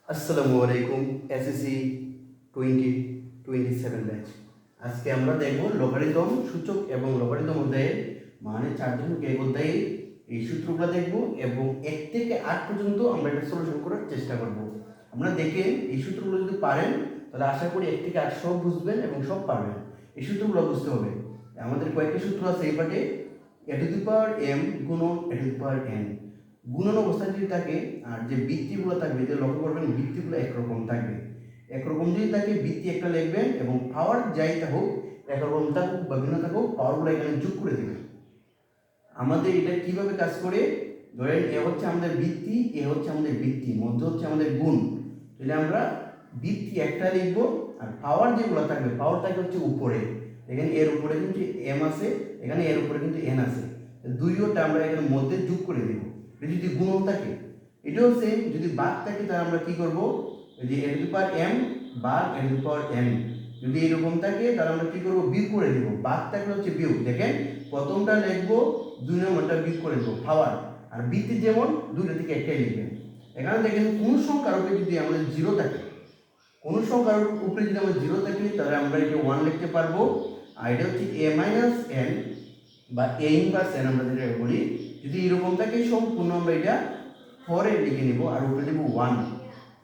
আসসালামু আলাইকুম SSC 2027 batch. আজকে আমরা দেখব লগারিদম সূচক এবং লগারিদম অধ্যায়ের মানে 4 অধ্যায়ে এই সূত্রগুলো দেখব এবং 1 থেকে 8 পর্যন্ত আমরা এটা সলিউশন করার চেষ্টা করব। আমরা দেখেন এই সূত্রগুলো যদি পারেন তাহলে আশা করি 1 থেকে 8 সব বুঝবেন এবং সব পারবেন। এই সূত্রগুলো বুঝতে হবে। আমাদের কয়েকটি সূত্র আছে এই পাঠে। a⁴m গুণন a⁴n গুণন অবস্থায় যদি থাকে আর যে বৃত্তিগুলো থাকবে যে লক্ষ্য করবেন বৃত্তিগুলো একরকম থাকবে। একরকম যদি থাকে বৃত্তি একটা লিখবেন এবং পাওয়ার যাই থাকুক একরকম থাকুক বা ভিন্ন থাকুক পাওয়ারগুলো এখানে যোগ করে দেবেন। আমাদের এটা কিভাবে কাজ করে, ধরেন এ হচ্ছে আমাদের বৃত্তি, এ হচ্ছে আমাদের বৃত্তি, মধ্য হচ্ছে আমাদের গুণ। তাহলে আমরা বৃত্তি একটা লিখবো আর পাওয়ার যেগুলো থাকবে পাওয়ার থাকবে হচ্ছে উপরে। এখানে এর উপরে কিন্তু এম আছে, এখানে এর উপরে কিন্তু এন আছে, দুইটা আমরা এখানে মধ্যে যোগ করে দেব। যদি গুণন থাকে এটাও সেম, যদি বাদ থাকে তাহলে আমরা কি করব, যে m বাদ n যদি এরকম থাকে তাহলে আমরা কি করব, বিয়োগ করে দেব। বাদ থাকলে হচ্ছে বিয়োগ। দেখেন প্রথমটা লিখবো, 2 নম্বরটা বিয়োগ করে দেবো পাওয়ার। আর বৃত্তি যেমন দুটো থেকে একটাই লিখবেন। এখানে দেখেন কোন সংখ্যার উপরে যদি আমাদের 0 থাকে, কোন সংখ্যার উপরে যদি আমাদের 0 থাকে তাহলে আমরা এটা 1 লিখতে পারবো। আর এটা হচ্ছে a-n বা a ইনভার্স n আমরা যেটা বলি। যদি এরকম থাকে সম্পূর্ণ আমরা এটা 4 এ লিখে নিব আর উপরে দেব 1।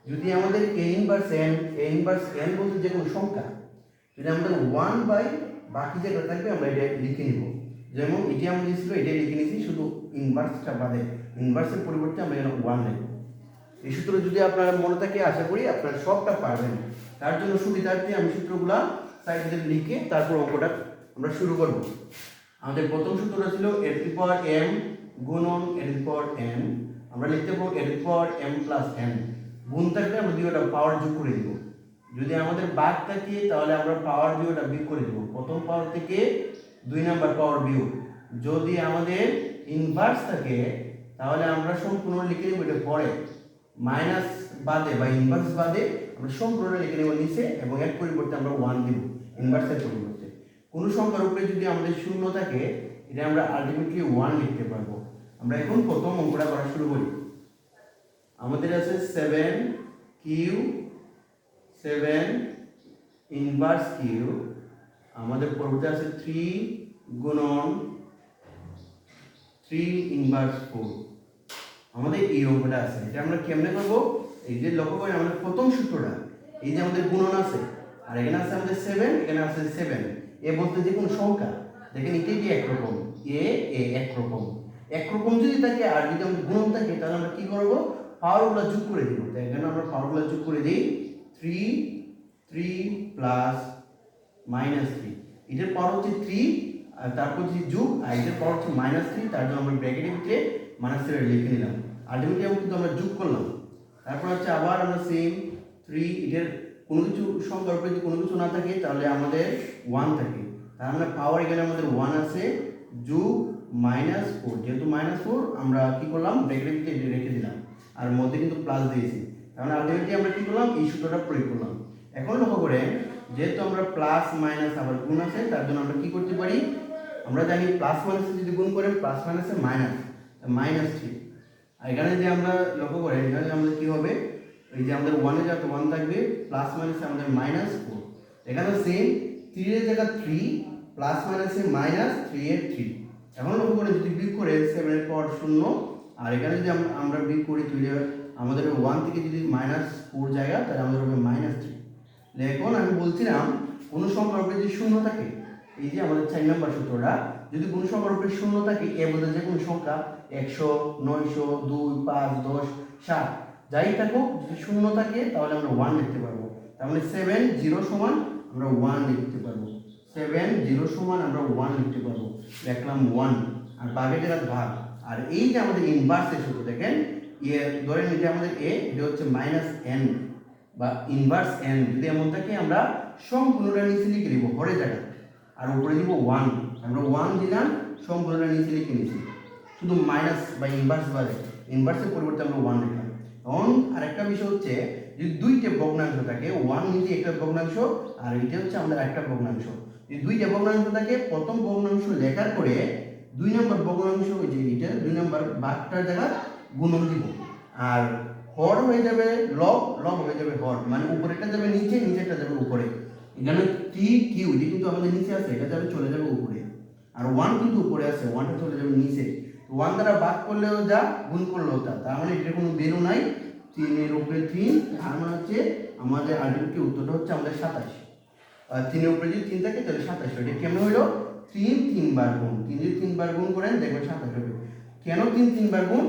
যদি আমাদের a ইনভার্স n বলতে যে কোনো সংখ্যা, যদি আমাদের 1 বাই বাকি যেটা থাকবে আমরা এটা লিখে নিব। যেমন এটি আমরা ছিল এটাই লিখে নিয়েছি, শুধু ইনভার্সটা বাদে, ইনভার্সের পরিবর্তে আমরা এখানে 1 লিখব। এই সূত্র যদি আপনারা মনে থাকে আশা করি আপনারা সবটা পারবেন। তার জন্য সুবিধার্থে আমি সূত্রগুলা সাইডে লিখে তারপর অঙ্কটা আমরা শুরু করব। আমাদের প্রথম সূত্রটা ছিল a⁴m গুণন a⁴n। আমরা লিখতে পারবো a⁴m প্লাস n। গুণ থাকলে আমরা দুইটা পাওয়ার যোগ করে দিব। যদি আমাদের বাদ থাকে তাহলে আমরা পাওয়ার দুইটা বিয়োগ করে দিব। প্রথম পাওয়ার থেকে 2 নাম্বার পাওয়ার বিয়োগ। যদি আমাদের ইনভার্স থাকে তাহলে আমরা সম্পূর্ণ লিখে নেব এটা পরে, মাইনাস বাদে বা ইনভার্স বাদে আমরা সম্পূর্ণ লিখে নেব নিচে এবং এর পরিবর্তে আমরা 1 দিব ইনভার্সের পরিবর্তে। কোন সংখ্যার উপরে যদি আমাদের 0 থাকে এটা আমরা আলটিমেটলি 1 লিখতে পারবো। আমরা এখন প্রথম অঙ্কটা করা শুরু করি। আমাদের আছে 7 ইনভার্স কিউ, আমাদের পরবর্তী আছে 3 গুণন 3 ইনভার্স 4। আমাদের এই অঙ্কটা আছে, এটা আমরা কেমনে করব, এই যে লক্ষ্য করেন আমাদের প্রথম সূত্রটা, এই যে আমাদের গুণন আছে আর এখানে আছে আমাদের 7, এখানে আছে 7। এ বলতে যে কোন সংখ্যা, দেখেন এটাই কি একরকম, একরকম যদি থাকে আর যদি আমাদের গুণন থাকে তাহলে আমরা কি করব, পাওয়ারগুলো যোগ করে দিব। তাই এখানে আমরা পাওয়ারগুলো যোগ করে দিই, 3 প্লাস -3। এটার পাওয়ার হচ্ছে 3 আর তারপর হচ্ছে যোগ, আর এটার পাওয়ার হচ্ছে -3, তার জন্য আমরা ব্র্যাকেটের ভিতরে -3 লিখে নিলাম। আলটিমেটলি কিন্তু আমরা যোগ করলাম। তারপর হচ্ছে আবার আমরা সেম 3, এটার কোনো কিছু সংখ্যার উপরে যদি কোনো কিছু না থাকে তাহলে আমাদের 1 থাকে। তার মানে পাওয়ার এখানে আমাদের 1 আছে, যোগ -4। যেহেতু -4 আমরা কি করলাম, ব্র্যাকেটের ভিতরে রেখে দিলাম আর মধ্যে কিন্তু প্লাস দিয়েছি। তার মানে আলটিমেটলি আমরা কি করলাম, এই সূত্রটা প্রয়োগ করলাম। এখন লক্ষ্য করেন যেহেতু আমরা প্লাস মাইনাস আবার গুণ আছে তার জন্য আমরা কি করতে পারি, আমরা জানি প্লাস মাইনাস যদি গুণ করেন প্লাস মাইনাসে -3। আর এখানে যে আমরা লক্ষ্য করেন এখানে আমাদের কি হবে, এই যে আমাদের 1 এর জায়গায় 1 থাকবে, প্লাস মাইনাসে আমাদের -4। এখানে সেম 3 এর জায়গায় 3 প্লাস মাইনাসে -3 এর 3। এখন লক্ষ্য করেন যদি বিয়োগ করে 7 এর পর 0 আর এখানে যদি আমরা বিয়োগ করি তাহলে আমাদের 1 থেকে যদি -4 জায়গা তাহলে আমাদের হবে -3। এখন আমি বলছিলাম কোন সংখ্যার উপরে যদি 0 থাকে, এই যে আমাদের 4 নম্বর সূত্রটা, যদি কোন সংখ্যার উপরে 0 থাকে এ বলতে যে কোন সংখ্যা 100, 900, 2, 5, 10, 7 যাই থাকুক, যদি 0 থাকে তাহলে আমরা 1 লিখতে পারবো। তার মানে 7 0 সমান আমরা 1 লিখতে পারবো। 7 0 সমান আমরা 1 লিখতে পারবো। লিখলাম 1 আর ভাগের জায়গায় ভাগ। আর এই যে আমাদের ইনভার্সের সূত্র দেখেন, ধরেন এটা আমাদের a, এটা হচ্ছে -n বা ইনভার্স n। যদি এমন থাকে আমরা সম্পূর্ণটা নিচে লিখে দিব হরে জায়গা আর উপরে দিব 1। আমরা 1 দিলাম, সম্পূর্ণটা নিচে লিখে নিয়েছি, শুধু মাইনাস বা ইনভার্স বাদে, ইনভার্সের পরিবর্তে আমরা 1 লিখলাম। এখন আরেকটা বিষয় হচ্ছে যদি দুইটা ভগ্নাংশ থাকে, 1 নিজে একটা ভগ্নাংশ আর এটা হচ্ছে আমাদের একটা ভগ্নাংশ। যদি দুইটা ভগ্নাংশ থাকে প্রথম ভগ্নাংশ লেখার পরে 2 নম্বর ভগ্নাংশ, ওই যে এটা 2 নম্বর ভাগটার জায়গা গুণন দিব। আর হর হয়ে যাবে লব, লব হয়ে যাবে হর, মানে উপরেটা যাবে নিচে, নিচেটা যাবে উপরে। এখানে টি কিউ এটি কিন্তু আমাদের নিচে আছে, এটা যাবে চলে যাবে উপরে। আর ওয়ান কিন্তু উপরে আছে, ওয়ানটা চলে যাবে নিচে। ওয়ান দ্বারা ভাগ করলেও যা, গুণ করলেও তা, তার মানে এটার কোনো ভ্যালু নাই। 3 এর উপরে 3, তার মানে হচ্ছে আমাদের আলটিমেটলি উত্তরটা হচ্ছে আমাদের 27। 3 এর উপরে যদি 3 থাকে তাহলে 27। এটা কেমন হলো? 3 3 বার গুণ, 3 যদি 3 বার গুণ করেন দেখবেন 27 হবে। কেন 3 3 বার গুণ?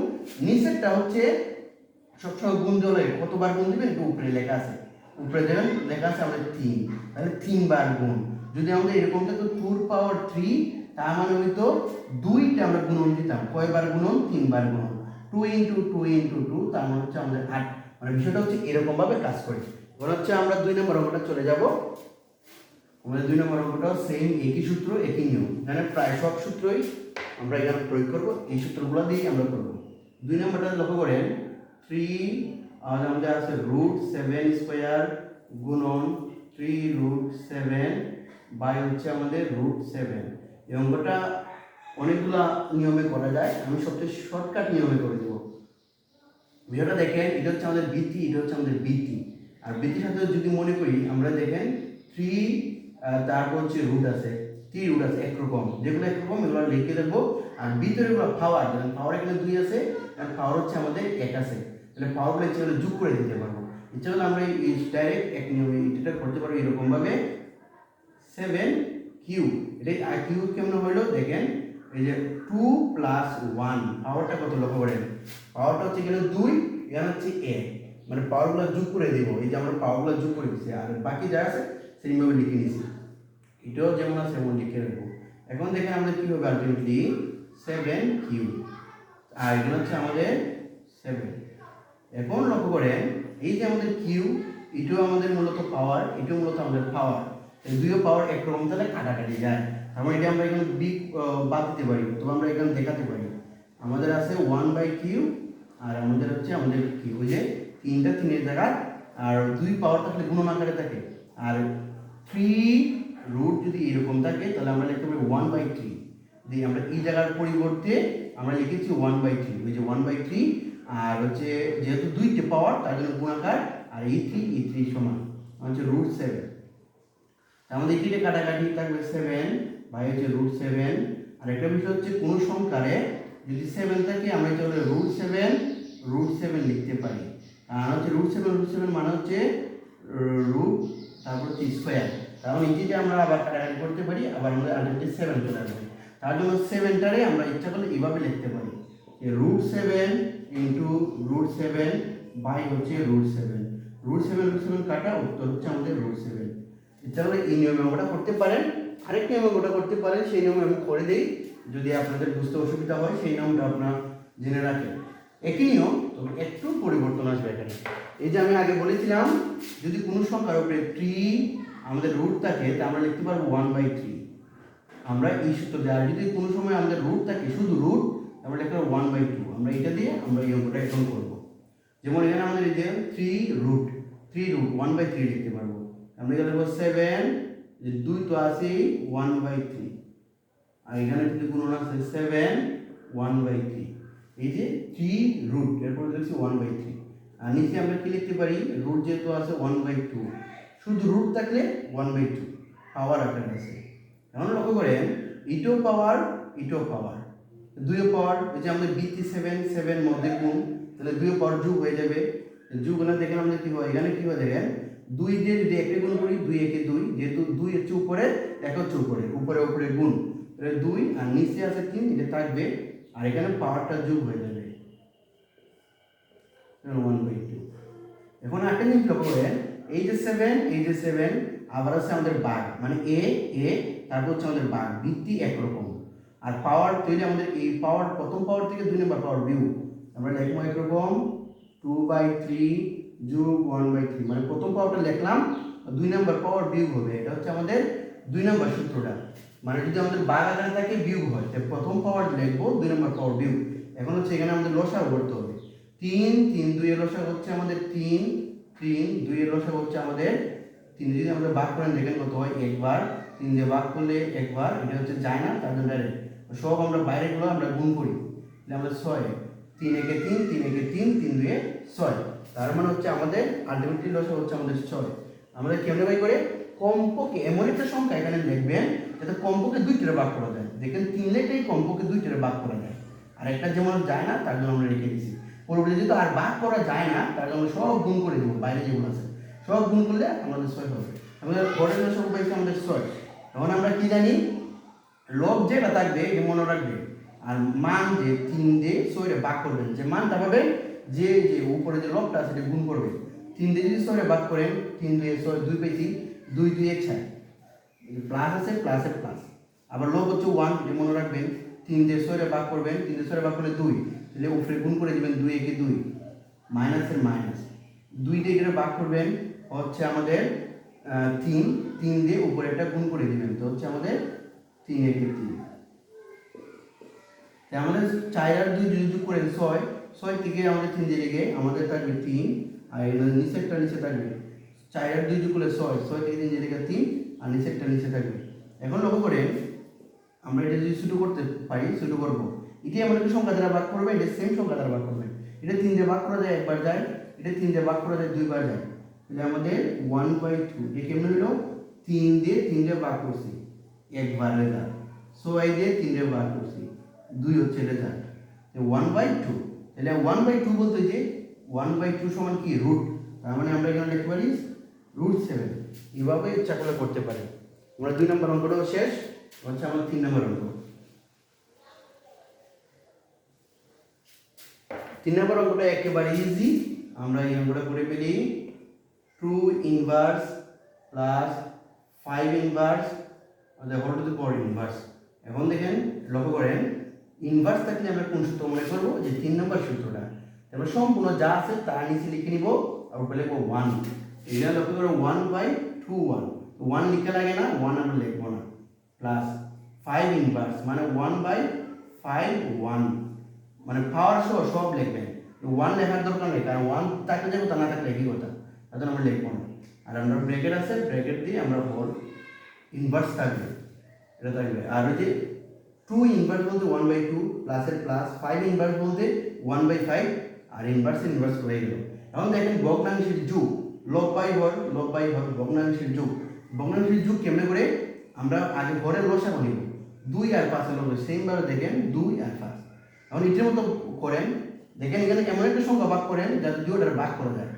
নিচেরটা হচ্ছে সবসময় গুণ দিলে কতবার গুণ দিবেন একটু উপরে লেখা আছে, উপরে দেবেন লেখা আছে আমাদের 3, তাহলে 3 বার গুণ। যদি আমাদের এরকম থাকতো 2 পাওয়ার 3, তার মানে হইতো 2টা আমরা গুণন দিতাম, কয়বার গুণন? 3 বার গুণন। 2 ইন্টু 2 ইন্টু 2, তার মানে হচ্ছে আমাদের 8। মানে বিষয়টা হচ্ছে এরকম ভাবে কাজ করে। এবার হচ্ছে আমরা 2 নম্বর অঙ্কটা চলে যাব। আমাদের 2 নম্বর অঙ্কটাও সেম, একই সূত্র একই নিয়ম, এখানে প্রায় সব সূত্রই আমরা এখানে প্রয়োগ করব, এই সূত্রগুলো দিয়েই আমরা করব। 2 নম্বরটা লক্ষ্য করেন, 3 আমাদের আছে √7 স্কয়ার গুণন 3√7 বাই হচ্ছে আমাদের √7। এই অঙ্কটা অনেকগুলা নিয়মে করা যায়, আমি সবচেয়ে শর্টকাট নিয়মে করে দেব। ভিডিওটা দেখেন, এটা হচ্ছে আমাদের বৃত্তি, এটা হচ্ছে আমাদের বৃত্তি। আর বৃত্তির সাথে যদি মনে করি আমরা, দেখেন 3 তারপর হচ্ছে রুট আছে, 3 রুট আছে একরকম, যেগুলো একরকম এগুলো লিখে দেবো। আর ভিতরে গুলো পাওয়ার, যেমন পাওয়ার এখানে 2 আছে, আর পাওয়ার হচ্ছে আমাদের 1 আছে, তাহলে পাওয়ারগুলো ইচ্ছা করলে যোগ করে দিতে পারবো। ইচ্ছা করলে আমরা এই ডাইরেক্ট এক নিয়মে এটা করতে পারবো এরকম ভাবে। 7 কিউ, এটাই আর কিউ কেমন হলো দেখেন, এই যে 2 প্লাস 1, পাওয়ারটা কত লক্ষ্য করেন, পাওয়ারটা হচ্ছে এখানে 2, এখানে হচ্ছে 1, মানে পাওয়ারগুলো যোগ করে দেবো। এই যে আমরা পাওয়ারগুলো যোগ করে দিচ্ছি, আর বাকি যা আছে সেইভাবে লিখে নিচ্ছি, এটাও যেমন আছে তেমন লিখে রাখবো। এখন দেখেন আমাদের কি হবে, আলটিমেটলি 7 কিউ, আর এখানে হচ্ছে আমাদের 7। এখন লক্ষ্য করেন, এই যে আমাদের কিউ, এটাও আমাদের মূলত পাওয়ার, এটাও মূলত আমাদের পাওয়ার, এই দুইও পাওয়ার একরকম, তাহলে কাটাকাটি যায়। আমরা এটা আমরা এখানে বি বাদ দিতে পারি, তবে আমরা এখানে দেখাতে পারি আমাদের আছে 1/কিউ, আর আমাদের হচ্ছে আমাদের কি ওই যে 3টা 3-এর জায়গায়, আর 2 পাওয়ার থাকলে গুণন আকারে থাকে, আর 3 রুট যদি এরকম থাকে তাহলে আমরা লিখতে পারি 1/3 দিয়ে, আমরা এই জায়গার পরিবর্তে আমরা লিখেছি 1/3, ওই যে 1/3, আর হচ্ছে যেহেতু 2টা পাওয়ার তার জন্য গুণাকার, আর এই 3 সমান হচ্ছে √7। আমাদের এটিতে কাটাকাটি থাকবে 7 বাই হচ্ছে √7। আর একটা বিষয় হচ্ছে কোন সংখ্যারে যদি 7 থাকে আমরা তাহলে √7 লিখতে পারি, আর হচ্ছে √7 মানে হচ্ছে রুট তারপর হচ্ছে স্কয়ার, তাহলে এটিতে আমরা আবার কাটাকাটি করতে পারি, আবার আমাদের আলটিমেটলি 7 চলে আসবে। তার জন্য 7টারে আমরা ইচ্ছা করলে এইভাবে লিখতে পারি যে √7 ইন্টু √7 বাই হচ্ছে √7 কাটা, উত্তর হচ্ছে আমাদের √7। তাহলে এই নিয়মে আমরা করতে পারেন। আরেকটা নিয়মে ওটা করতে পারেন, সেই নিয়মে আমি করে দিই, যদি আপনাদের বুঝতে অসুবিধা হয় সেই নিয়মটা আপনারা জেনে রাখেন। একই নিয়ম, তবে একটু পরিবর্তন আসবে এখানে। এই যে আমি আগে বলেছিলাম, যদি কোনো সংখ্যার উপরে 3 আমাদের রুট থাকে তা আমরা লিখতে পারবো 1/3, আমরা এই সূত্র দিয়ে। আর যদি কোনো সময় আমাদের রুট থাকে শুধু রুট, আমরা লিখতে পারবো 1/2। আমরা এটা দিয়ে আমরা এই অঙ্কটা এখন করবো। যেমন এখানে আমাদের এই যে 3 রুট 1/3 লিখতে পারবো। আমরা এখানে লিখবো 7, যে 2 তো আছে 1/3, আর এখানে যদি গুণন আছে 7 1/3, এই যে 3 রুট, এরপর লিখছি 1/3, আর নিচে আমরা কি লিখতে পারি, রুট যেহেতু আছে 1/2, শুধু রুট থাকলে 1/2 পাওয়ার আকারে আছে। এখন লক্ষ্য করেন, ইটো পাওয়ার, দুইও পাওয়ার, এই যে আমাদের বৃত্তি 7 মধ্যে গুণ, তাহলে দুইও পাওয়ার যোগ হয়ে যাবে। যোগ হলে দেখেন আমাদের কি হয়, এখানে কি হয় দেখেন, 2 দিয়ে যদি 1 গুণ করি 2 1 2, যেহেতু 2 হচ্ছে উপরে 1 হচ্ছে উপরে গুণ, তাহলে 2 আর নিচে আছে 3, এটা থাকবে, আর এখানে পাওয়ারটা যোগ হয়ে যাবে 1/2। এখন একটা জিনিস লক্ষ্য করেন, এই যে 7 আবার আছে আমাদের ভাগ, মানে এ তারপর হচ্ছে আমাদের ভাগ, বৃত্তি একরকম, আর পাওয়ার তৈরি আমাদের এই পাওয়ার প্রথম পাওয়ার থেকে 2 নম্বর পাওয়ার বিয়োগ, আমরা লিখবো একরকম 2/3 যোগ 1/3, মানে প্রথম পাওয়ারটা লিখলাম, 2 নম্বর পাওয়ার বিয়োগ হবে, এটা হচ্ছে আমাদের 2 নম্বর সূত্রটা। মানে যদি আমাদের ভাগ আকারে থাকে বিয়োগ হয়, তাহলে প্রথম পাওয়ার লিখবো 2 নম্বর পাওয়ার বিয়োগ। এখন হচ্ছে এখানে আমাদের লসাগু করতে হবে, 3 2 এর লসাগু হচ্ছে আমাদের 3 2 এর লসাগু হচ্ছে আমাদের 3, যদি আমরা ভাগ করেন দেখেন কত হয়, একবার 3 দিয়ে ভাগ করলে একবার, এটা হচ্ছে যায় না, তার জন্য ডাইরেক্ট সব আমরা বাইরেগুলো আমরা গুণ করি, তাহলে আমরা 6, 3 1 3 3 1 3 3 2 6, তার মানে হচ্ছে আমাদের আলটিমেটলি লসাগু হচ্ছে আমাদের 6। আমাদের কেমনে বাই করে কমপক্ষে এমন একটা সংখ্যা এখানে লিখবেন যাতে কমপক্ষে 2টিতে ভাগ করা যায়। দেখেন 3 লেখলেই কমপক্ষে 2টিতে ভাগ করা যায়, আর একটা যেমন যায় না তার জন্য আমরা রেখে দিয়েছি। পরবর্তী যেহেতু আর ভাগ করা যায় না তার জন্য সব গুণ করে দেবো, বাইরে যেগুলো আছে সব গুণ করলে আমাদের 6 হবে। আমাদের ঘরের লসাগু পাইছে আমাদের 6। তখন আমরা কি জানি, লব যেটা থাকবে এটা মনে রাখবে, আর মান যে 3 দিয়ে 6 রে ভাগ করবেন, যে মানটা পাবেন যে যে উপরে যে লবটা আছে এটা গুণ করবে। 3 দিয়ে যদি 6 রে ভাগ করেন 3 2 6 2 পেয়েছি, 2 2 1 6 প্লাস আছে প্লাসের প্লাস। আবার লব হচ্ছে 1, এটা মনে রাখবেন। 3 দিয়ে 6 রে ভাগ করবেন, 3 দিয়ে 6 রে ভাগ করলে 2, তাহলে উপরে গুণ করে দিবেন 2 1 2, মাইনাসের মাইনাস। 2 দিয়ে এটা ভাগ করবেন হচ্ছে আমাদের 3, 3 দিয়ে উপরে একটা গুণ করে দিবেন, তো হচ্ছে আমাদের 3 1 3। আমাদের 4 আর 2 যদি যোগ করেন 6, 6 থেকে আমাদের 3 দিয়ে লেগে আমাদের থাকবে 3, আর নিচেরটা নিচে থাকবে 4 আর 2 যোগ করলে 6, 6 থেকে 3 দিয়ে লেগে 3, আর নিচেরটা নিচে থাকবে। এখন লক্ষ্য করেন আমরা এটা যদি ছোট করতে পারি, ছোট করব, এটি আমাদের সংখ্যা দ্বারা ভাগ করবে, এটা সেম সংখ্যা দ্বারা ভাগ করবে। এটা 3 দিয়ে ভাগ করা যায় একবার যায়, এটা 3 দিয়ে ভাগ করা যায় দুইবার যায়, তাহলে আমাদের 1/2 এটা কেমন হলো, 3 দিয়ে 3 দিয়ে ভাগ করছি একবার রেজাল্ট, 6 দিয়ে 3 দিয়ে ভাগ করছি 2 হচ্ছে রেজাল্ট, 1/2। তাহলে 1/2 বলতে যে 1/2 সমান কি রুট, তার মানে আমরা এখানে লিখতে পারি √7। এভাবে ইচ্ছা করলে করতে পারি। আমরা 2 নম্বর অঙ্কটাও শেষ, হচ্ছে আমার 3 নম্বর অঙ্ক। 3 নম্বর অঙ্কটা একেবারে ইজি, আমরা এই অঙ্কটা করে ফেলি। 2 inverse plus 5 inverse whole to the power inverse. এখন দেখেন লক্ষ্য করেন ইনভার্স থাকলে আমরা কোন সূত্র মনে করবো, যে 3 নম্বর সূত্রটা। তারপর সম্পূর্ণ যা আছে তার নিচে লিখে নিব, আর উপরে লিখবো 1। এটা লক্ষ্য করে 1/2 1 লিখে লাগে না, 1 আমরা লিখবো না, প্লাস 5 ইনভার্স মানে 1/5 1, মানে পাওয়ার সহ সব লিখবেন, 1 লেখার দরকার নেই, কারণ 1 থাকলে যাবো তা না থাকলে একই কথা, তাহলে আমরা লিখবো না। আর আমরা ব্র্যাকেট আছে, ব্র্যাকেট দিয়ে আমরা হোল ইনভার্স থাকবে এটা থাকবে। আর ওই যে 2 ইনভার্স বলতে 1/2 প্লাসের প্লাস, 5 ইনভার্স বলতে 1/5, আর ইনভার্স ইনভার্স হয়ে গেল। এখন দেখেন ভগ্নাংশের যোগ, লব বাই হর, লব বাই হর, ভগ্নাংশের যোগ। ভগ্নাংশের যোগ কেমনে করে, আমরা আগে হরের লসাগু নিব, 2 আর 5 এর লসাগু সেম ভাবে দেখেন 2 আর 5। এখন এটার মতো করেন, দেখেন এখানে এমন একটা সংখ্যা ভাগ করেন যাতে 2 দ্বারা ভাগ করা যায়,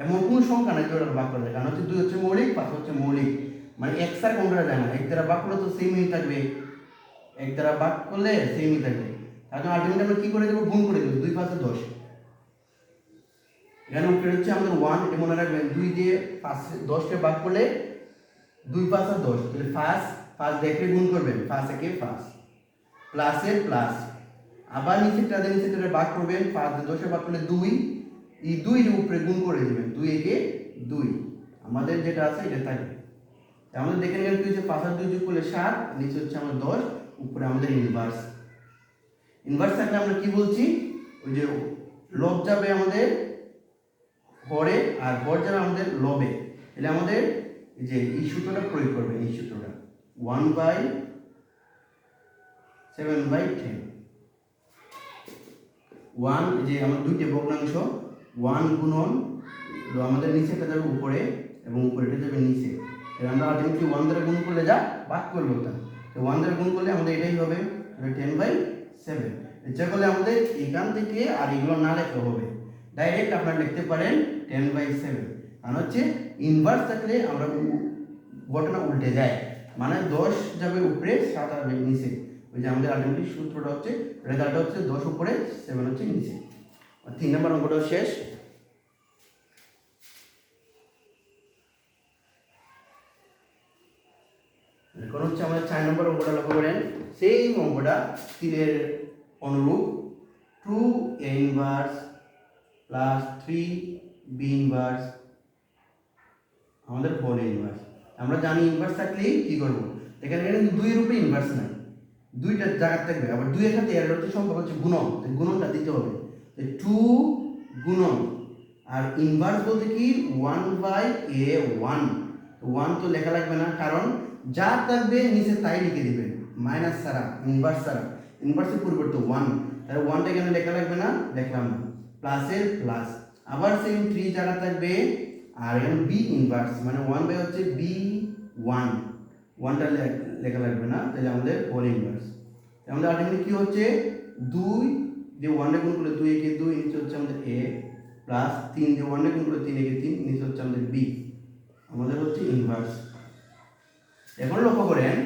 এমন কোন সংখ্যা নাই 2 দ্বারা ভাগ করা যায়, কারণ হচ্ছে 2 হচ্ছে মৌলিক, 5 হচ্ছে মৌলিক, মানে x আর কোন করা যায় না, 1 দ্বারা ভাগ করলে তো সেমই থাকবে, 1 দ্বারা ভাগ করলে সেমই থাকবে। তাহলে আলটিমেটলি আমরা কি করে দেব, গুণ করে দেব, 2 5 10। এখানে উপরে হচ্ছে আমাদের 1, এটা মনে রাখবেন, 2 দিয়ে 5 10 কে ভাগ করলে 2 5 আর 10, তাহলে 5 দেখে গুণ করবেন, 5 একে 5 প্লাসের প্লাস। আবার নিচেরটা দিয়ে নিচেরটা ভাগ করবেন, 5 দিয়ে 10 এ ভাগ করলে 2, এই 2 এর উপরে গুণ করে দিবেন, 2 একে 2, আমাদের যেটা আছে এটা থাকবে। আমাদের দেখে নেবেন কি হচ্ছে, 5 আর 2 যোগ করলে 7, নিচে হচ্ছে আমাদের 10, উপরে আমাদের ইনভার্স। ইনভার্স থাকলে আমরা কি বলছি, ওই যে লব যাবে আমাদের হরে, আর হর যাবে আমাদের লবে, তাহলে আমাদের যে এই সূত্রটা প্রয়োগ করবেন, এই সূত্রটা 1/7/10। 1 যে আমার দুইটি ভগ্নাংশ, 1 গুণন আমাদের নিচেটা যাবে উপরে এবং উপরেটা যাবে নিচে, তাহলে আমরা আলটিমেটলি 1 দ্বারা গুণ করলে যা ভাগ করবো তা, তো 1 দ্বারা গুণ করলে আমাদের এটাই হবে 10/7। ইচ্ছা করলে আমাদের এখান থেকে আর এগুলো না লেখা হবে, ডাইরেক্ট আপনারা লিখতে পারেন 10/7, কারণ হচ্ছে ইনভার্স থাকলে আমরা ঘটনা উল্টে যায়, মানে 10 যাবে উপরে 7 আসবে নিচে, ওই যে আমাদের আলটিমেটলি সূত্রটা হচ্ছে, রেজাল্টটা হচ্ছে 10 উপরে 7 হচ্ছে নিচে। 3 নম্বর অঙ্কটা শেষ। এখন হচ্ছে আমাদের 4 নম্বর অঙ্কটা লক্ষ্য করেন, সেই অঙ্কটা 3 এর অনুরূপ। 2a inverse plus 3b inverse আমাদের হোল ইনভার্স। আমরা জানি ইনভার্স থাকলে কি করব, এখানে কিন্তু 2 এর উপরে ইনভার্স নাই, 2টা জায়গা থাকবে, আবার 2 এর সাথে এর হচ্ছে সংখ্যা হচ্ছে গুণন, গুণনটা দিতে হবে, 2 গুণন, আর ইনভার্স বলতে কি 1/a1, 1 তো লেখা লাগবে না, কারণ যা থাকবে নিচে তাই লিখে দিবেন, মাইনাস ছাড়া, ইনভার্স ছাড়া, ইনভার্সের পরিবর্তে 1, তাহলে 1টা এখানে লেখা লাগবে না, লিখলাম না, প্লাসের প্লাস। আবার সেম 3 জায়গা থাকবে, আর এখানে বি ইনভার্স মানে 1 বাই হচ্ছে বি 1, 1টা লেখা লাগবে না, তাহলে আমাদের হোল ইনভার্স। আমাদের আলটিমেটলি কি হচ্ছে 2 দিয়ে 1 গুণ করলে 2 একে 2, নিচে হচ্ছে আমাদের a প্লাস 3 দিয়ে 1 গুণ করলে 3 একে 3, নিচে হচ্ছে আমাদের b, আমাদের হচ্ছে ইনভার্স। এখন লক্ষ্য করেন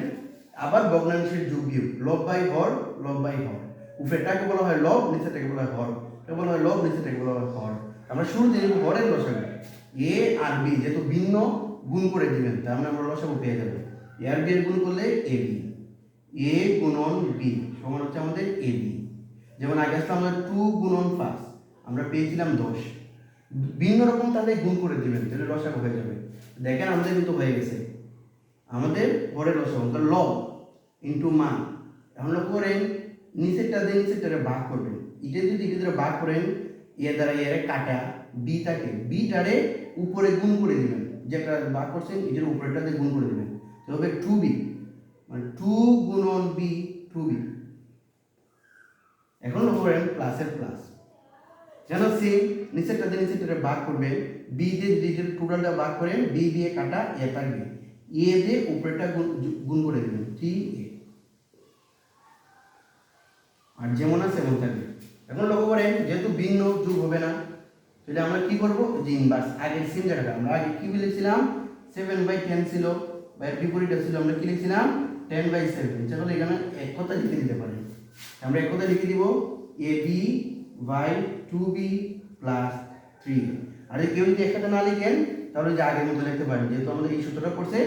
আবার ভগ্নাংশের যোগ বিয়োগ, লব বাই হর, লব বাই হর, উপরেরটাকে বলা হয় লব, নিচেরটাকে বলা হয় হর, এটা বলা হয় লব, নিচেরটাকে বলা হয় হর। আমরা শুরুতে নেব হরের লসাগু, a আর b যেহেতু ভিন্ন গুণ করে দিবেন, তার মানে আমরা লসাগু পেয়ে যাবো। a আর b এর গুণ করলে ab, a গুণন b সমান হচ্ছে আমাদের ab। যেমন আগে আসলে আমাদের 2 গুণন 5 আমরা পেয়েছিলাম 10, ভিন্ন রকম তাহলে গুণ করে দিবেন, তাহলে লসাগু হয়ে যাবে। দেখেন আমাদের কিন্তু হয়ে গেছে আমাদের হরের লসাগু, তো লব ইনটু মান। এখন লক্ষ্য করেন নিচেরটা দিয়ে নিচেরটারে ভাগ করবেন, এটা যদি এটা দ্বারা ভাগ করেন এর দ্বারা এর কাটা বি থাকে, বিটারে উপরে গুণ করে দিবেন, যেটা ভাগ করছেন এটার উপরেরটাতে গুণ করে দিবেন, তবে 2b মানে 2 গুণন b 2b। এখন লক্ষ্য করেন প্লাসের প্লাস, যেন সেম নিচেরটা দিয়ে নিচেরটারে ভাগ করবেন, বি দিয়ে ডিটেল টোটালটা ভাগ করেন, বি দিয়ে কাটা এ থাকবে, এ দিয়ে উপরেরটা গুণ করে দিবেন 3a, আর যেমন আছে এমন থাকবে। এখন লক্ষ্য করেন যেহেতু ভিন্ন যোগ হবে না, তাহলে আমরা কি করব যে ইনভার্স আগের সেম জায়গাটা আমরা আগে কি লিখছিলাম 7/10 ছিল, বা এর বিপরীতটা ছিল আমরা কি লিখছিলাম 10/7, তাহলে এখানে এক কথা লিখে দিতে পারি, আমরা এক কথা লিখে দিব ab বাই 2b প্লাস 3। আর কেউ যদি একসাথে না লিখেন তাহলে যে আগের মতো লিখতে পারেন, যেহেতু আমাদের এই সূত্রটা পড়ছে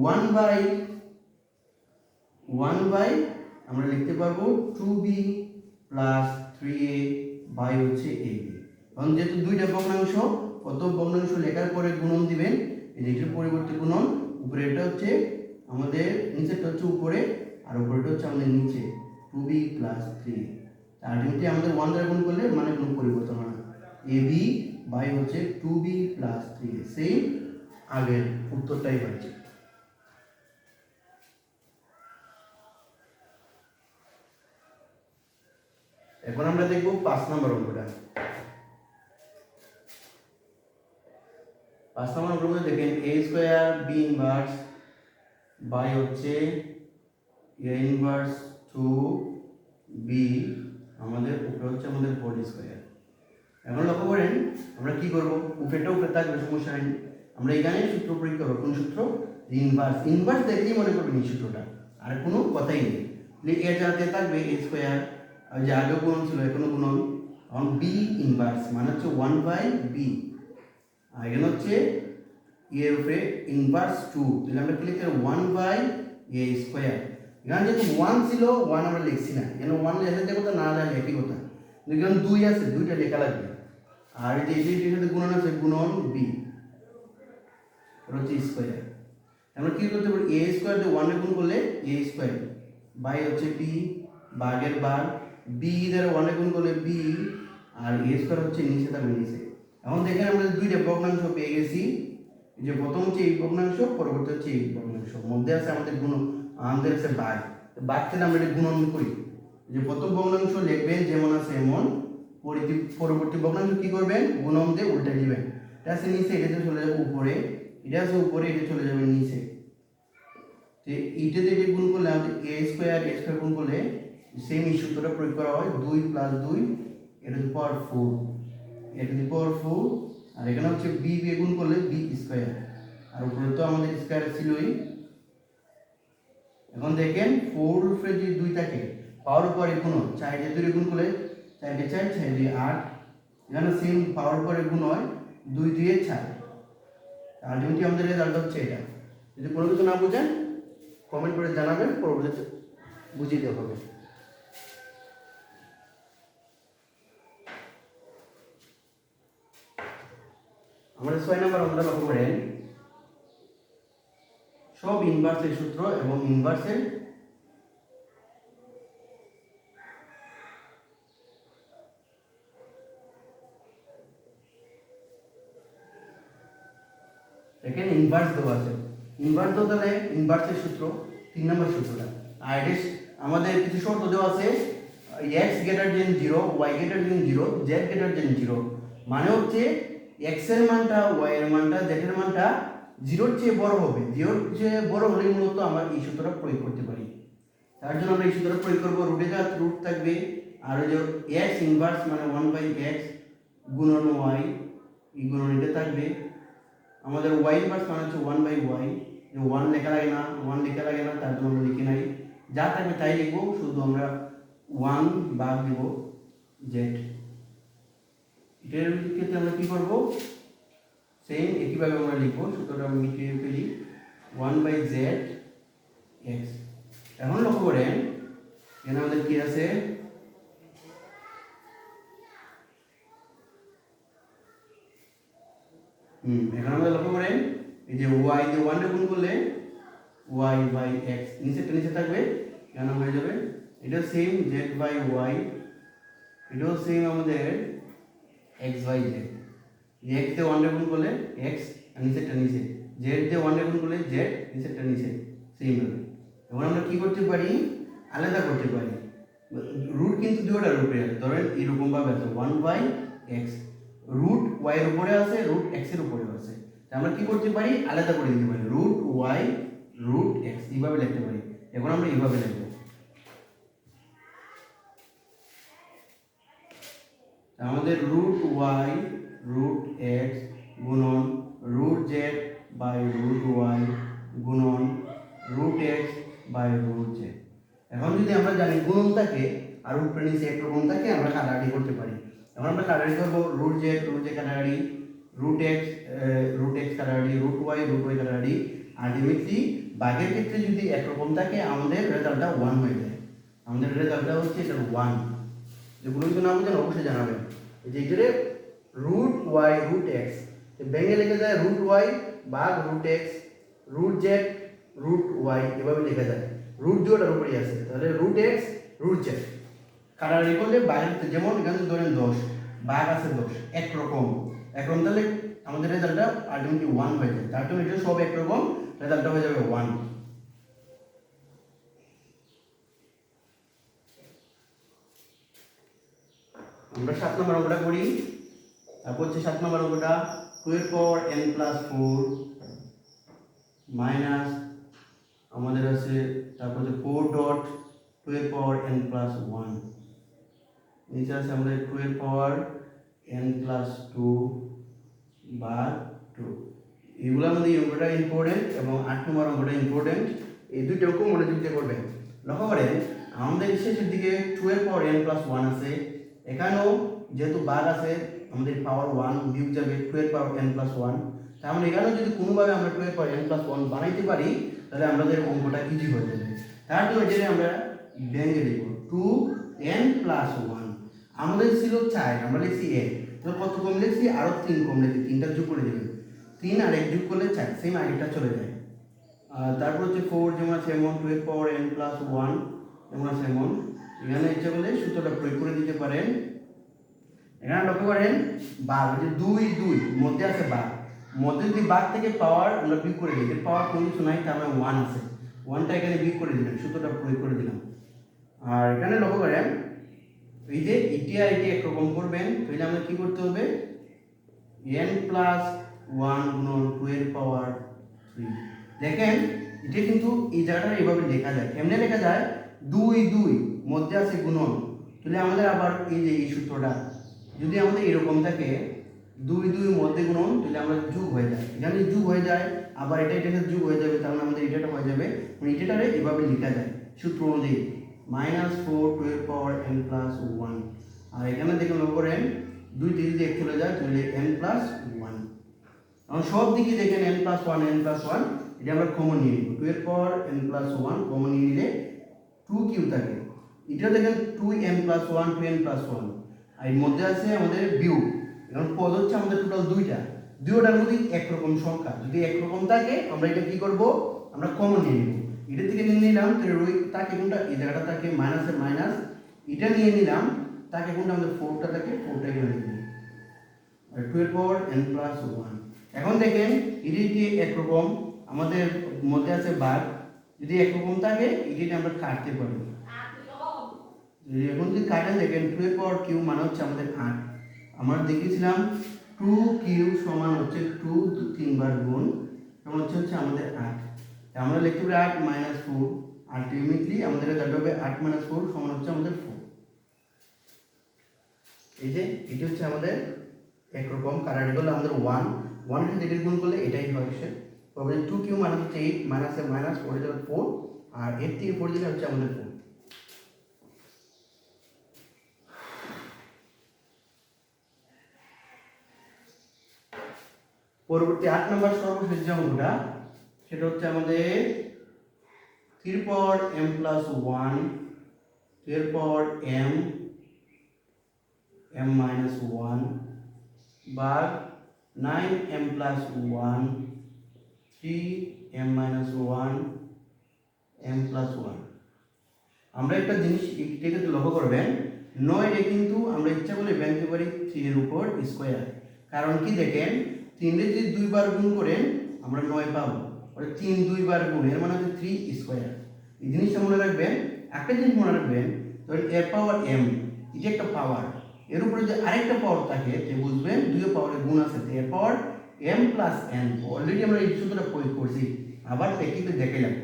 1/1 আমরা লিখতে পারবো 2b প্লাস 3a বাই হচ্ছে ab। কারণ যেহেতু দুইটা ভগ্নাংশ, প্রথম ভগ্নাংশ লেখার পরে গুণন দিবেন, এটার পরিবর্তে গুণন, উপরে এটা হচ্ছে আমাদের নিচেরটা হচ্ছে উপরে আর উপরেটা হচ্ছে আমাদের নিচে 2b প্লাস 3। আলটিমেটলি আমাদের 1 দ্বারা গুণ করলে মানে কোনো পরিবর্তন হয় না, ab বাই হচ্ছে 2b প্লাস 3, সেই আগের উত্তরটাই হচ্ছে। এখন আমরা দেখব 5 নম্বর অঙ্কটা। 5 নম্বর অঙ্কটা দেখেন a square b inverse by হচ্ছে a ইনভার্স 2b আমাদের উপরে হচ্ছে আমাদের হোল স্কয়ার। এখন লক্ষ্য করেন আমরা কি করব, উপরেটা উপরে থাকবে সমস্যা নেই, আমরা এখানে সূত্র প্রয়োগ করব, কোন সূত্র ইনভার্স, ইনভার্স দেখলেই মনে করবেন এই সূত্রটা, আর কোনো কথাই নেই। এ যাতে থাকবে a স্কয়ার, আর যে আগে গুণন ছিল এখনো গুণন, এখন b ইনভার্স মানে হচ্ছে 1/b, আর এখানে হচ্ছে এর উপরে ইনভার্স 2, তাহলে আমরা কি লিখতে 1/a স্কয়ার। এখানে যেহেতু 1 ছিল 1 আমরা লিখছি না, এখানে 1 লেখাতে কথা না লেখা একই কথা, এখানে 2 আছে 2টা লেখা লাগবে, আর এই যে এর সাথে গুণন আছে গুণন b হচ্ছে স্কয়ার। আমরা কি করতে পারি a স্কয়ার দিয়ে 1 এ গুণ করলে a স্কয়ার বাই হচ্ছে b ভাগের ভাগ, b দ্বারা 1 এ গুণ করলে b, আর a স্কয়ার হচ্ছে নিচে থাকবে নিচে। এখন দেখেন আমরা দুইটা ভগ্নাংশ পেয়ে গেছি, যে প্রথম হচ্ছে এই ভগ্নাংশ, পরবর্তী হচ্ছে এই ভগ্নাংশ, মধ্যে আছে আমাদের গুণ, আমাদের আছে ভাগ, ভাগ থেকে আমরা এটা গুণন করি, যে প্রথম ভগ্নাংশ লিখবেন যেমন আছে এমন, পরবর্তী ভগ্নাংশ কি করবেন গুণন দিয়ে উল্টে দিবেন, এটা আছে নিচে এটা চলে যাবে উপরে, এটা আছে উপরে এটা চলে যাবে নিচে, তো এইটাতে এটা গুণ করলে আমাদের a স্কয়ার গুণ করলে সেম এই সূত্রটা প্রয়োগ করা হয়, 2 + 2 এটা টু পাওয়ার 4, এটা টু পাওয়ার 4, আর এখানে হচ্ছে b দিয়ে গুণ করলে b স্কয়ার, আর উপরে তো আমাদের স্কয়ার ছিলই। এখন দেখেন 4 উপরে যে 2 থাকে পাওয়ার উপরে গুণ, 4 দিয়ে 2 গুণ করলে 4 দিয়ে 4, 4 দিয়ে 8, এখানে সেম পাওয়ার উপরে গুণ হয় 2 দিয়ে 4, আলটিমেটলি আমাদের রেজাল্ট হচ্ছে এটা। যদি কোনো কিছু না বুঝেন কমেন্ট করে জানাবেন, পরবর্তীতে বুঝিয়ে দেওয়া হবে। আমাদের 6 নম্বর আমরা লক্ষ্য করেন সব ইনভার্সের সূত্র এবং ইনভার্সের দেখেন ইনভার্স দেওয়া আছে, ইনভার্স দেওয়া তাহলে ইনভার্সের সূত্র 3 নম্বর সূত্রটা, আর এটা আমাদের কিছু শর্ত দেওয়া আছে, x > 0, y > 0, z > 0, মানে হচ্ছে এক্স এর মানটা ওয়াই এর মানটা জেড এর মানটা জিরোর চেয়ে বড় হবে, জিরোর চেয়ে বড় হলে মূলত আমরা এই সূত্রটা প্রয়োগ করতে পারি। তার জন্য আমরা এই সূত্রটা প্রয়োগ করব, রুটে যা রুট থাকবে আর ওই যে এক্স ইনভার্স মানে 1/x গুণন ওয়াই, এই গুণন এটা থাকবে। আমাদের ওয়াই ইনভার্স মানে হচ্ছে 1/y, যে 1 লেখা লাগে না, 1 লেখা লাগে না, তার জন্য আমরা লিখি নাই, যা থাকবে তাই লিখবো, শুধু আমরা 1 বাদ দিব জেড। এটার ক্ষেত্রে আমরা কি করব, সেম একইভাবে আমরা লিখবো, সূত্রটা আমি মিটিয়ে ফেলি 1/z x। এখন লক্ষ্য করেন এখানে আমাদের কি আছে, এখানে আমাদের লক্ষ্য করেন এই যে y দিয়ে 1 রে গুণ করলে y/x নিচে থাকবে, এখানে হয়ে যাবে এটা সেম z/y, এটাও সেম আমাদের x/z। x দিয়ে 1 রে গুণ করলে x আর নিচে z দিয়ে 1 রে গুণ করলে z নিচে সেম হবে। এখন আমরা কি করতে পারি, আলাদা করতে পারি, রুট কিন্তু দুটোটা রুটে আছে, ধরেন এরকম ভাবে আছে 1/x, রুট y এর উপরে আছে, রুট x এর উপরে আছে, তাহলে আমরা কি করতে পারি, আলাদা করে দিতে পারি, রুট y রুট x এইভাবে লিখতে পারি। এখন আমরা এইভাবে লিখব, আমাদের রুট y রুট x গুণন root z by root y গুণন root x by root z। এখন যদি আমরা জানি গুণন থাকে আর উপরে নিচে একরকম থাকে, আমরা কাটাকাটি করতে পারি। এখন আমরা কাটাকাটি করবো, রুট z কাটাকাটি, রুট x কাটাকাটি, রুট y কাটাকাটি। আলটিমেটলি ভাগের ক্ষেত্রে যদি একরকম থাকে আমাদের রেজাল্টটা 1 হয়ে যায়, আমাদের রেজাল্টটা হচ্ছে এটা 1। যেগুলো যদি না বুঝেন অবশ্যই জানাবেন। যে এটারে রুট y রুট x ভেঙে লেখা যায় রুট y ভাগ root x root z root y, এভাবে লেখা যায়, রুট দুটোর উপরেই আছে, তাহলে রুট x রুট z কাটাকাটি করলে বাইরে, যেমন এখানে ধরেন 10 ভাগ আছে 10 একরকম, তাহলে আমাদের রেজাল্টটা আলটিমেটলি 1 হয়ে যায়, তার জন্য এটা সব একরকম, রেজাল্টটা হয়ে যাবে 1। আমরা 7 নম্বর অঙ্কটা করি। তারপর হচ্ছে 7 নম্বর অঙ্কটা 2n+4 মাইনাস আমাদের আছে, তারপর হচ্ছে 4.2n+1, নিচে আছে আমাদের 2n+2 বা 2। এগুলো আমাদের এই অঙ্কটা ইম্পর্টেন্ট এবং 8 নম্বর অঙ্কটা ইম্পর্টেন্ট, এই দুইটা অঙ্ক মনোযোগ দিয়ে করবেন। লক্ষ্য করেন আমাদের শেষের দিকে 2n+1 আছে, এখানেও যেহেতু ভাগ আছে আমাদের পাওয়ার 1 বিয়োগ যাবে 2n+1, তার মানে এখানেও যদি কোনোভাবে আমরা 2n+1 বানাইতে পারি তাহলে আমাদের অঙ্কটা ইজি হয়ে যাবে। তার জন্য এটাকে আমরা ভেঙে দেব, 2n+1 আমাদের ছিল 4, আমরা লিখছি a, তো কত কম লিখছি, আরো 3 কম লিখছি, 3টা যোগ করে দেবেন, 3 আর 1 যোগ করলে 4, সেম আগেরটা চলে যায়। তারপর হচ্ছে 4 যেমন আছে এমন, 2n+1 যেমন আছে এমন, এখানে ইচ্ছা করলে সূত্রটা প্রয়োগ করে দিতে পারেন। এখানে লক্ষ্য করেন ভাগ, যে 2 মধ্যে আছে ভাগ, মধ্যে যদি ভাগ থেকে পাওয়ার আমরা বিয়োগ করে দিই, পাওয়ার কোনো কিছু নাই, তার মানে 1 আছে, 1টা এখানে বিয়োগ করে দিলেন, সূত্রটা প্রয়োগ করে দিলাম। আর এখানে লক্ষ্য করেন এই যে এটি আর এটি একরকম করবেন, তাহলে আমরা কি করতে হবে, n+1 গুণন 2 দেখেন এটা কিন্তু এই জায়গাটা এইভাবে লেখা যায়, কেমনে লেখা যায়, 2 মধ্যে আছে গুণন, তাহলে আমাদের আবার এই যে এই সূত্রটা যদি আমাদের এরকম থাকে 2 মধ্যে গুণন, তাহলে আমরা যোগ হয়ে যায়, এখানে যোগ হয়ে যায়, আবার এটা যোগ হয়ে যাবে, তাহলে আমাদের এটা হয়ে যাবে, মানে এটারে এভাবে লেখা যায় সূত্র অনুযায়ী -4 আর এখানে দেখুন লক্ষ্য করেন 2 থেকে যদি 1 চলে যায় তাহলে n+1। এখন সব দিকে দেখেন n+1 এটা আমরা কমন নিয়ে নিব, 2n+1 কমন নিয়ে নিলে 2 কিউ থাকে, এটা দেখেন 2n+1 আর এর মধ্যে আছে আমাদের বিয়োগ, এখন পদ হচ্ছে আমাদের টোটাল দুইটার মধ্যে একরকম সংখ্যা, যদি একরকম থাকে আমরা এটা কি করব, আমরা কমন নিয়ে নিব, এটা থেকে নিয়ে নিলাম, তাহলে রই তাকে কোনটা, এই জায়গাটা থাকে মাইনাসের মাইনাস, এটা নিয়ে নিলাম, তাকে কোনটা আমাদের 4টা থাকে, 4টা এখানে নিয়ে আর 2n+1। এখন দেখেন এটি একরকম, আমাদের মধ্যে আছে ভাগ, যদি একরকম থাকে এটি আমরা কাটতে পারি, এখন যদি কাটেন দেখেন 2 এর পাওয়ার কিউ মানে হচ্ছে আমাদের 8, আমরা দেখিয়েছিলাম 2 2 কিউব সমান হচ্ছে 2 3 বার গুণ সমান হচ্ছে আমাদের 8। আমরা লিখতে পারি 8 মাইনাস 4। আলটিমেটলি আমাদের কাটবে হবে 8 মাইনাস 4 সমান হচ্ছে আমাদের 4। এই যে এটা হচ্ছে আমাদের একরকম কাটাকাটি করলে আমাদের 1 1 এর সাথে গুণ করলে এটাই হচ্ছে তবে 2 কিউব মানে হচ্ছে 8 মাইনাস এ মাইনাস 4 এর 4 আর 8 থেকে 4 দিলে হচ্ছে আমাদের 4। পরবর্তী 8 নম্বর সর্বশেষ যে অঙ্কটা সেটা হচ্ছে আমাদের 3 পাওয়ার m প্লাস 1 3 পাওয়ার m মাইনাস 1 ভাগ 9m plus 1 3m minus 1 m plus 1। আমরা একটা জিনিস এটাকে লক্ষ্য করবেন 9 এ কিন্তু আমরা ইচ্ছা করলে ভাঙতে পারি 3 এর উপর স্কয়ার। কারণ কি দেখেন 3 এর যদি 2 বার গুণ করেন আমরা 9 পাবো, আর 3 2 বার গুণ এর মানে হচ্ছে 3 স্কয়ার। এই জিনিসটা মনে রাখবেন। একটা জিনিস মনে রাখবেন, ধরেন a পাওয়ার m এটা একটা পাওয়ার, এর উপরে যদি আরেকটা পাওয়ার থাকে তে বুঝবেন দুই পাওয়ারের গুণ আছে, a power m plus n। Already আমরা এই সূত্রটা প্রয়োগ করছি, আবার প্র্যাকটিক্যালি দেখাইলাম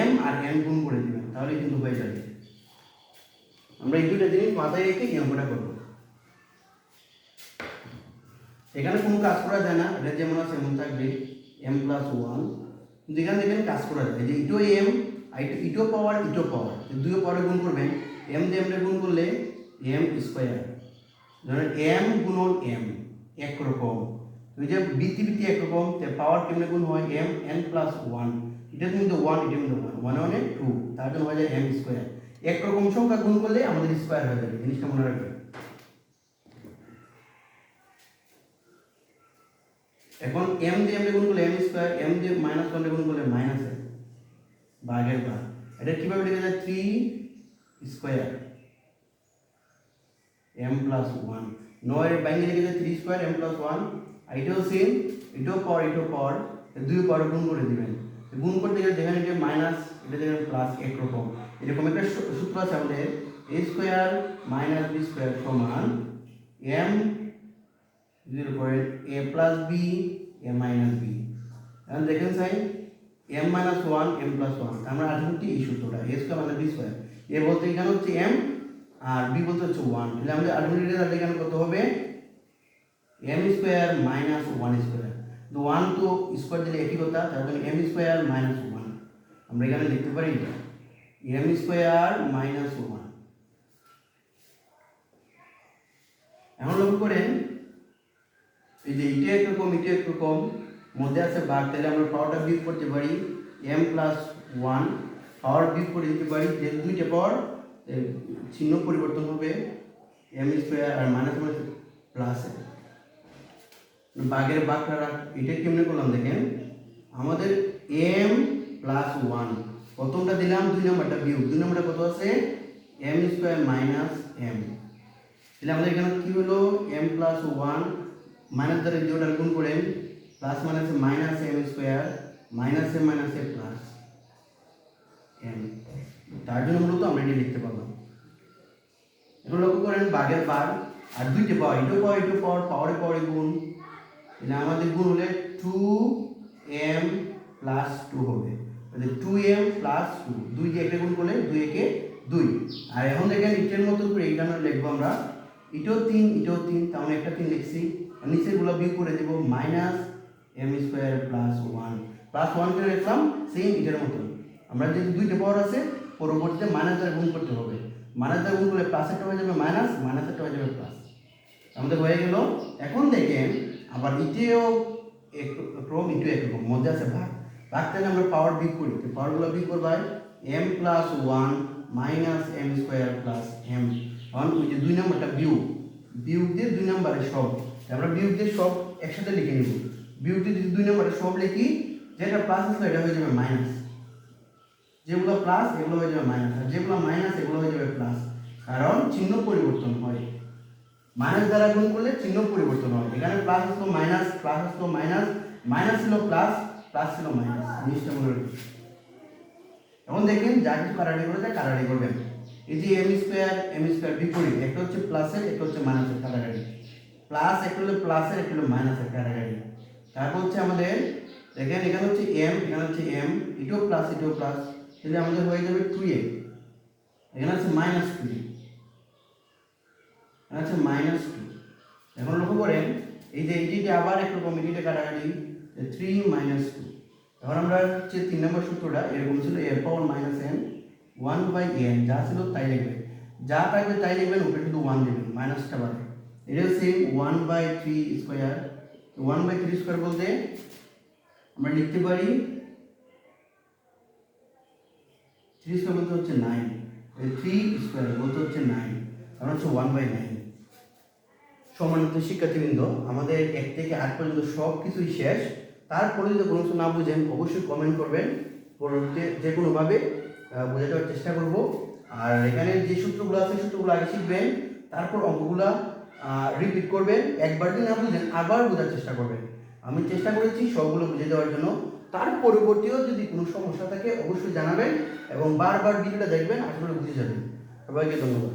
m আর n গুণ করে দিবেন তাহলে কিন্তু হয়ে যাবে। আমরা এই দুটো জিনিস মাথায় রেখে এই অঙ্কটা করব। এখানে কোনো কাজ করা যায় না, এটা যেমন আছে এমন থাকবে m প্লাস 1। কিন্তু এখানে দেখেন কাজ করা যায়, যে ইটো m আর ইটো পাওয়ার দুই পাওয়ারে গুণ করবেন, m দিয়ে m গুণ করলে m স্কয়ার। ধরেন m গুণন m একরকম, ওই যে বৃত্তি একরকম, তে পাওয়ার কেমনে গুণ হয় m n প্লাস 1। এটা কিন্তু 1, এটা কিন্তু 1 1 1 2, তার জন্য হয় যায় m স্কয়ার। একরকম সংখ্যা গুণ করলে আমাদের স্কয়ার হয়ে যাবে, জিনিসটা মনে রাখবেন। এখন m দিয়ে m গুণ করলে m স্কয়ার, m দিয়ে মাইনাস 1 গুণ করলে মাইনাস m ভাগের ভাগ। এটা কিভাবে লেখা যায় 3 স্কয়ার m প্লাস 1। 9 এর বাইরে লিখে যায় 3 স্কয়ার m প্লাস 1। আর এটাও সেম, এটাও পাওয়ার দুই পাওয়ার গুণ করে দিবেন। গুণ করতে গেলে দেখেন এটা মাইনাস, এটা দেখেন প্লাস, একরকম এরকম একটা সূত্র আছে আমাদের a square minus b square সমান m এর উপরে a plus b a minus b। এখন দেখেন sign m minus 1 m plus 1, আমরা আলটিমেটলি এই সূত্রটা a square minus b square, a বলতে এখানে হচ্ছে m আর b বলতে হচ্ছে 1, তাহলে আমাদের আলটিমেটলি রেজাল্ট এখানে কত হবে m স্কয়ার মাইনাস 1 স্কয়ার। তো 1 তো স্কয়ার দিলে একই কথা, তার জন্য m স্কয়ার মাইনাস 1 আমরা এখানে লিখতে পারি এটা m স্কয়ার মাইনাস 1। এখন লক্ষ্য করেন এই যে এটা একরকম মধ্যে আছে ভাগ, তাহলে আমরা পাওয়ারটা বিয়োগ করতে পারি m প্লাস 1 পাওয়ার বিয়োগ করে দিতে পারি, যে দুইটা পাওয়ার চিহ্ন পরিবর্তন হবে m স্কয়ার আর মাইনাস মাইনাস প্লাস ভাগের ভাগটা এটা কেমনে করলাম দেখেন, আমাদের m প্লাস 1 প্রথমটা দিলাম, দুই নম্বরটা বিয়োগ, দুই নম্বরটা কত আছে m স্কয়ার মাইনাস m। তাহলে আমাদের এখানে কি হলো m প্লাস 1 মাইনাস দ্বারা দুইটা গুণ করেন, প্লাস মাইনাসে মাইনাস m স্কয়ার মাইনাসে মাইনাসে প্লাস m, তার জন্য মূলত আমরা এটা লিখতে পারলাম। এখন লক্ষ্য করেন ভাগের ভাগ আর দুইটা পাওয়ার, এটাও পাওয়ারে গুণ, তাহলে আমাদের গুণ হলে 2m প্লাস 2 হবে, তাহলে 2m প্লাস 2 দুই দিয়ে একটা গুণ করলে 2 একে 2। আর এখন দেখেন ইটের মতো করে এইখানে লিখবো আমরা, এটাও 3 তাহলে একটা 3 লিখছি, আর নিচের গুলো বিয়োগ করে দেব মাইনাস m স্কয়ার প্লাস 1 করে লিখলাম সেম এটার মতো। আমরা যে দুইটা পাওয়ার আছে পরবর্তীতে মাইনাস দ্বারা গুণ করতে হবে, মাইনাস দ্বারা গুণ করলে প্লাস একটা হয়ে যাবে মাইনাস, মাইনাস একটা হয়ে যাবে প্লাস, আমাদের হয়ে গেল। এখন দেখেন আবার এটাও একরকম মধ্যে আছে ভাগ, থেকে আমরা পাওয়ার বিয়োগ করি, পাওয়ারগুলো বিয়োগ করব m plus 1 minus m square plus m। এখন ওই যে দুই নম্বরটা বিয়োগ দিয়ে দুই নম্বরে সব, আমরা বিয়োগ দিয়ে সব একসাথে লিখে নিব, বিয়োগ দিয়ে যদি দুই নম্বরে সব লিখি, যেটা প্লাস আছে এটা হয়ে যাবে মাইনাস, যেগুলো প্লাস এগুলো হয়ে যাবে মাইনাস, আর যেগুলো মাইনাস এগুলো হয়ে যাবে প্লাস, কারণ চিহ্ন পরিবর্তন হয়, মাইনাস দ্বারা গুণ করলে চিহ্ন পরিবর্তন হয়। এখানে প্লাস আসলো মাইনাস, প্লাস আসলো মাইনাস, মাইনাস ছিল প্লাস, প্লাস ছিল মাইনাস, জিনিসটা মনে রাখবেন। এখন দেখেন যা কিছু কাটাকাটি করে যায় কাটাকাটি করবেন, এই যে m স্কয়ার বিপরীত, একটা হচ্ছে প্লাসের একটা হচ্ছে মাইনাসের কাটাকাটি, প্লাস একটা হলো প্লাসের, একটা হলো মাইনাসের কাটাকাটি। তারপর হচ্ছে আমাদের দেখেন এখানে হচ্ছে এম, এখানে হচ্ছে এম, এটাও প্লাস এটাও প্লাস, তাহলে আমাদের হয়ে যাবে 2m। এখানে আছে -2, এখানে আছে -2। এখন লক্ষ্য করেন এই যে এইটিতে আবার একরকম এটিতে কাটাকাটি 3 - 2। এখন আমরা হচ্ছে 3 নম্বর সূত্রটা এরকম ছিল এর পাওয়ার -n 1/n, যা ছিল তাই লিখবেন, যা থাকবে তাই লিখবেন, উপরে শুধু 1 দেবেন, মাইনাসটা বাদে। এটাও সেম 1/3 স্কয়ার। 1/3 স্কয়ার বলতে আমরা লিখতে পারি 3 স্কয়ার বলতে হচ্ছে 9, 3 স্কয়ার বলতে হচ্ছে 9, কারণ হচ্ছে 1/9। সম্মানিত শিক্ষার্থীবৃন্দ, আমাদের 1 থেকে 8 পর্যন্ত সব কিছুই শেষ। তারপরে যদি কোনো কিছু না বুঝেন অবশ্যই কমেন্ট করবেন, পরবর্তীতে যে কোনোভাবে বোঝাতে দেওয়ার চেষ্টা করব। আর এখানে যে সূত্রগুলো আছে সূত্রগুলো আগে শিখবেন, তারপর অঙ্কগুলো রিপিট করবেন। একবার যদি না বুঝেন আবার বোঝার চেষ্টা করবেন। আমি চেষ্টা করেছি সবগুলো বুঝে দেওয়ার জন্য। তার পরবর্তীও যদি কোনো সমস্যা থাকে অবশ্যই জানাবেন এবং বারবার ভিডিওটা দেখবেন, আসলে বুঝে যাবেন। সবাইকে ধন্যবাদ।